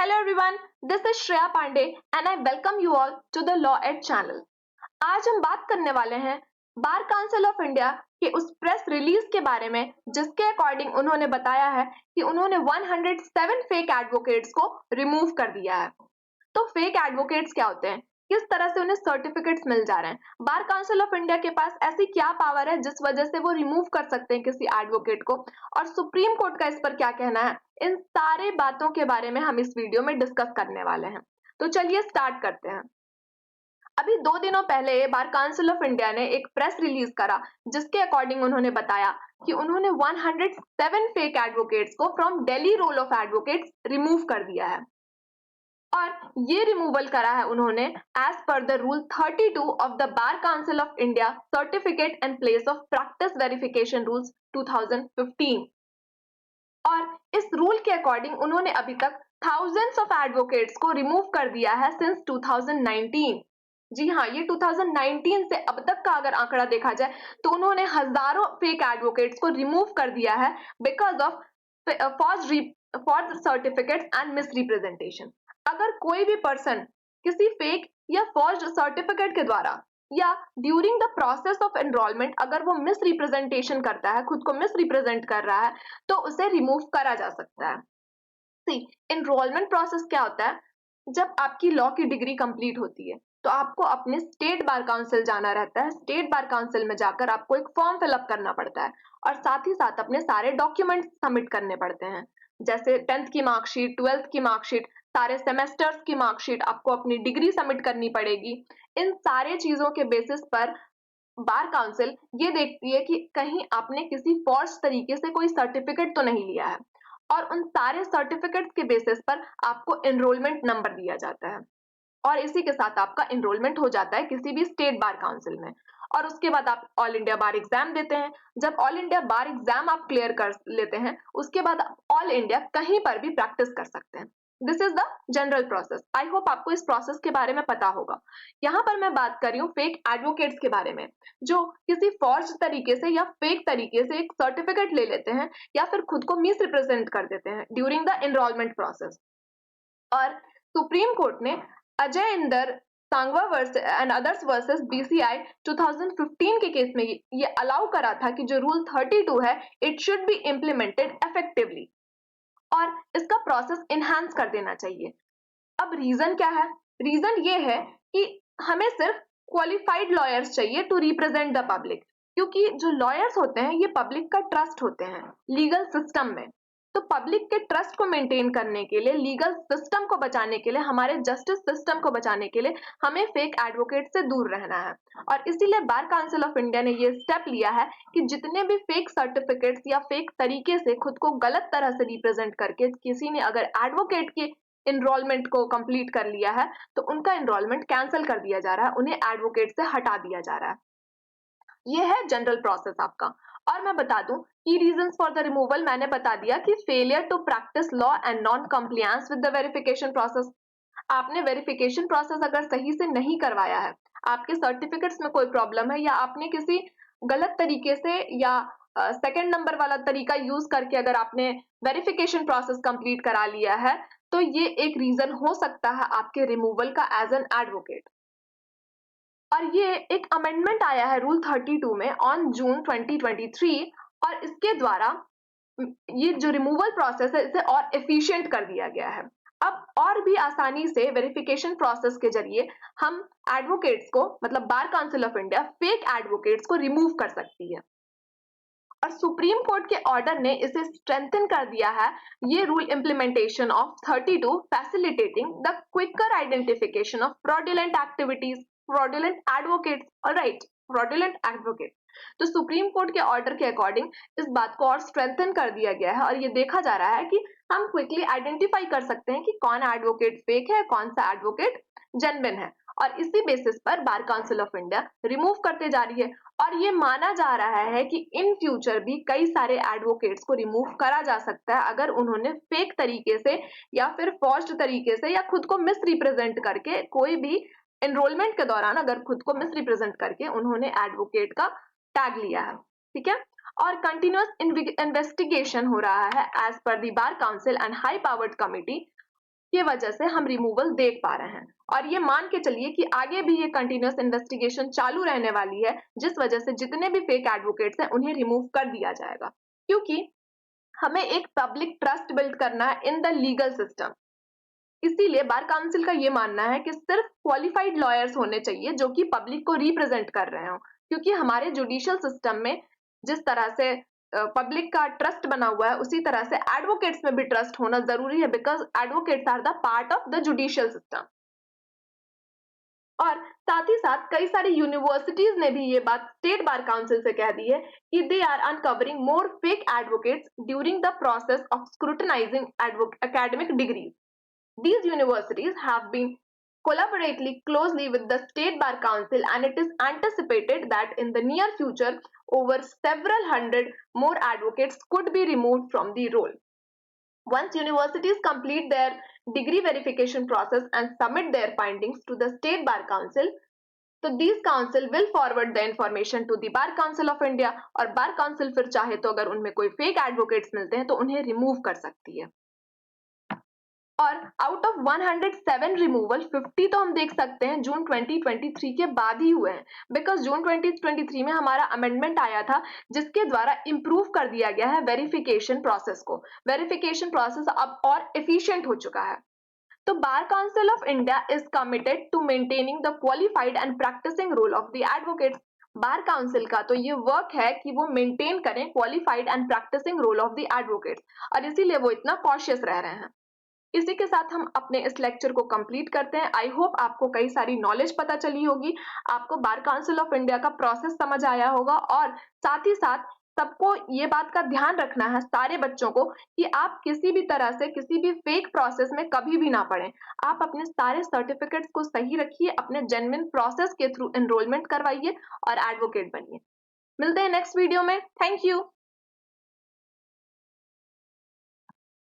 Hello everyone, this is Shreya Pandey and I welcome you all to the Law Ed channel. आज हम बात करने वाले हैं बार काउंसिल ऑफ इंडिया के उस प्रेस रिलीज के बारे में जिसके अकॉर्डिंग उन्होंने बताया है कि उन्होंने 107 फेक एडवोकेट्स को रिमूव कर दिया है। तो फेक एडवोकेट्स क्या होते हैं, किस तरह से उन्हें सर्टिफिकेट्स मिल जा रहे हैं, बार काउंसिल ऑफ इंडिया के पास ऐसी क्या पावर है जिस वजह से वो रिमूव कर सकते हैं किसी एडवोकेट को, और सुप्रीम कोर्ट का इस पर क्या कहना है, इन सारे बातों के बारे में हम इस वीडियो में डिस्कस करने वाले हैं। तो चलिए स्टार्ट करते हैं। अभी 2 दिनों पहले बार काउंसिल ऑफ इंडिया ने एक प्रेस रिलीज करा जिसके अकॉर्डिंग उन्होंने बताया कि उन्होंने 107 फेक एडवोकेट्स को from Delhi roll of advocates remove कर दिया है। और ये रिमूवल करा है उन्होंने as per the rule 32 of the bar council of India certificate and place of practice verification rules 2015। और इस रूल के अकॉर्डिंग उन्होंने अभी तक थाउजेंड्स ऑफ एडवोकेट्स को रिमूव कर दिया है सिंस 2019। जी हाँ, ये 2019 से अब तक का अगर आंकड़ा देखा जाए तो उन्होंने हजारों फेक एडवोकेट्स को रिमूव कर दिया है because of forge certificates and misrepresentation. अगर कोई भी पर्सन किसी फेक या फॉर्ज्ड सर्टिफिकेट के द्वारा या during the process of enrolment अगर वो मिस रिप्रेजेंटेशन करता है, खुद को मिस रिप्रेजेंट कर रहा है, तो उसे रिमूव करा जा सकता है। सी, एनरोलमेंट प्रोसेस क्या होता है? जब आपकी लॉ की डिग्री कंप्लीट होती है तो आपको अपने स्टेट बार काउंसिल जाना रहता है। स्टेट बार काउंसिल में जाकर आपको एक फॉर्म फिलअप करना पड़ता है और साथ ही साथ अपने सारे डॉक्यूमेंट्स सबमिट करने पड़ते हैं, जैसे 10th की मार्कशीट, 12th की मार्कशीट, सारे सेमेस्टर्स की मार्कशीट, आपको अपनी डिग्री सबमिट करनी पड़ेगी। इन सारे चीजों के बेसिस पर बार काउंसिल ये देखती है कि कहीं आपने किसी फॉर्ज तरीके से कोई सर्टिफिकेट तो नहीं लिया है, और उन सारे सर्टिफिकेट्स के बेसिस पर आपको एनरोलमेंट नंबर दिया जाता है और इसी के साथ आपका एनरोलमेंट हो जाता है किसी भी स्टेट बार काउंसिल में। और उसके बाद आप ऑल इंडिया बार एग्जाम देते हैं। जब ऑल इंडिया बार एग्जाम आप क्लियर कर लेते हैं उसके बाद आप ऑल इंडिया कहीं पर भी प्रैक्टिस कर सकते हैं। This is the general process. I hope आपको इस प्रोसेस के बारे में पता होगा। यहाँ पर मैं बात कर रही हूँ फेक एडवोकेट्स के बारे में, जो किसी फॉर्ज तरीके से या फेक तरीके से एक सर्टिफिकेट ले लेते हैं या फिर खुद को मिस रिप्रेजेंट कर देते हैं ड्यूरिंग द एनरोलमेंट प्रोसेस। और सुप्रीम कोर्ट ने Ajay Inder Sangwa and others versus BCI 2015 के केस में ये अलाउ करा था कि जो रूल 32 है it should be implemented effectively और इसका प्रोसेस इनहांस कर देना चाहिए। अब रीजन क्या है? रीजन ये है कि हमें सिर्फ क्वालिफाइड लॉयर्स चाहिए टू रिप्रेजेंट द पब्लिक, क्योंकि जो लॉयर्स होते हैं ये पब्लिक का ट्रस्ट होते हैं लीगल सिस्टम में। तो पब्लिक के ट्रस्ट को मेंटेन करने के लिए, लीगल सिस्टम को बचाने के लिए, हमारे जस्टिस सिस्टम को बचाने के लिए हमें फेक एडवोकेट से दूर रहना है। और इसीलिए बार काउंसिल ऑफ इंडिया ने ये स्टेप लिया है कि जितने भी फेक सर्टिफिकेट्स या फेक तरीके से खुद को गलत तरह से रिप्रेजेंट करके किसी ने अगर एडवोकेट के एनरोलमेंट को कंप्लीट कर लिया है तो उनका एनरोलमेंट कैंसिल कर दिया जा रहा है, उन्हें एडवोकेट से हटा दिया जा रहा है। ये है जनरल प्रोसेस आपका। और मैं बता दूं की रीजंस फॉर द रिमूवल मैंने बता दिया कि failure to practise law and non compliance with the verification process. आपने वेरिफिकेशन प्रोसेस अगर सही से नहीं करवाया है, आपके सर्टिफिकेट्स में कोई प्रॉब्लम है या आपने किसी गलत तरीके से या सेकंड नंबर वाला तरीका यूज करके अगर आपने वेरिफिकेशन प्रोसेस कंप्लीट करा लिया है, तो ये एक रीजन हो सकता है आपके रिमूवल का एज एन एडवोकेट। और ये एक अमेंडमेंट आया है रूल 32 में ऑन जून 2023 और इसके द्वारा ये जो रिमूवल प्रोसेस है इसे और एफिशिएंट कर दिया गया है। अब और भी आसानी से वेरिफिकेशन प्रोसेस के जरिए हम एडवोकेट्स को, मतलब बार council of India fake advocates को रिमूव कर सकती है। और सुप्रीम कोर्ट के ऑर्डर ने इसे स्ट्रेंथन कर दिया है। ये rule implementation of 32 facilitating the quicker identification of fraudulent activities, fraudulent advocates, alright, fraudulent advocate. तो सुप्रीम कोर्ट के ऑर्डर के अकॉर्डिंग इस बात को और स्ट्रेंथन कर दिया गया है और ये देखा जा रहा है कि हम क्विकली आइडेंटिफाई कर सकते हैं कि कौन एडवोकेट फेक है, कौन सा एडवोकेट जेन्युइन है। और इसी बेसिस पर बार काउंसिल ऑफ इंडिया रिमूव करते जा रही है और ये माना जा रहा है कि इन फ्यूचर भी कई सारे एडवोकेट्स को रिमूव करा जा सकता है अगर उन्होंने फेक तरीके से या फिर फॉर्ज्ड तरीके से या खुद को मिस रिप्रेजेंट करके कोई भी एनरोलमेंट के दौरान अगर खुद को मिस रिप्रेजेंट करके उन्होंने एडवोकेट का टैग लिया है। ठीक है। और कंटिन्यूअस इन्वेस्टिगेशन हो रहा है as per the bar council and high powered committee की वजह से हम रिमूवल देख पा रहे हैं। और ये मान के चलिए कि आगे भी ये कंटिन्यूअस इन्वेस्टिगेशन चालू रहने वाली है, जिस वजह से जितने भी फेक एडवोकेट्स हैं उन्हें रिमूव कर दिया जाएगा, क्योंकि हमें एक पब्लिक ट्रस्ट बिल्ड करना है इन द लीगल सिस्टम। इसीलिए बार काउंसिल का ये मानना है कि सिर्फ क्वालिफाइड लॉयर्स होने चाहिए जो कि पब्लिक को रिप्रेजेंट कर रहे हो, क्योंकि हमारे जुडिशियल सिस्टम में जिस तरह से पब्लिक का ट्रस्ट बना हुआ है, उसी तरह से एडवोकेट्स में भी ट्रस्ट होना जरूरी है, because advocates are the part of the judicial system. और साथ ही साथ कई सारी यूनिवर्सिटीज ने भी ये बात स्टेट बार काउंसिल से कह दी है कि they are uncovering more fake advocates during the process of scrutinising academic degrees. These universities have been collaborating closely with the State Bar Council, and it is anticipated that in the near future, over several hundred more advocates could be removed from the role. Once universities complete their degree verification process and submit their findings to the State Bar Council, तो these council will forward the information to the Bar Council of India, और Bar Council फिर चाहे तो अगर उनमें कोई fake advocates मिलते हैं तो उन्हें remove कर सकती है। और आउट ऑफ 107 रिमूवल 50 तो हम देख सकते हैं जून 2023 के बाद ही हुए हैं, बिकॉज जून 2023 में हमारा अमेंडमेंट आया था जिसके द्वारा इंप्रूव कर दिया गया है वेरिफिकेशन प्रोसेस को। वेरिफिकेशन प्रोसेस अब और एफिशिएंट हो चुका है। तो bar council of India is committed to maintaining the qualified and practising roll of the advocates. Bar council का तो ये वर्क है कि वो मेंटेन करें qualified and practising roll of the advocates, और इसीलिए वो इतना कॉशियस रह रहे हैं। इसी के साथ हम अपने इस लेक्चर को कंप्लीट करते हैं। आई होप आपको कई सारी नॉलेज पता चली होगी, आपको बार काउंसिल ऑफ इंडिया का प्रोसेस समझ आया होगा, और साथ ही साथ सबको ये बात का ध्यान रखना है सारे बच्चों को कि आप किसी भी तरह से किसी भी फेक प्रोसेस में कभी भी ना पड़ें। आप अपने सारे सर्टिफिकेट्स को सही रखिए, अपने जेन्युइन प्रोसेस के थ्रू एनरोलमेंट करवाइए और एडवोकेट बनिए। मिलते हैं नेक्स्ट वीडियो में। Thank you.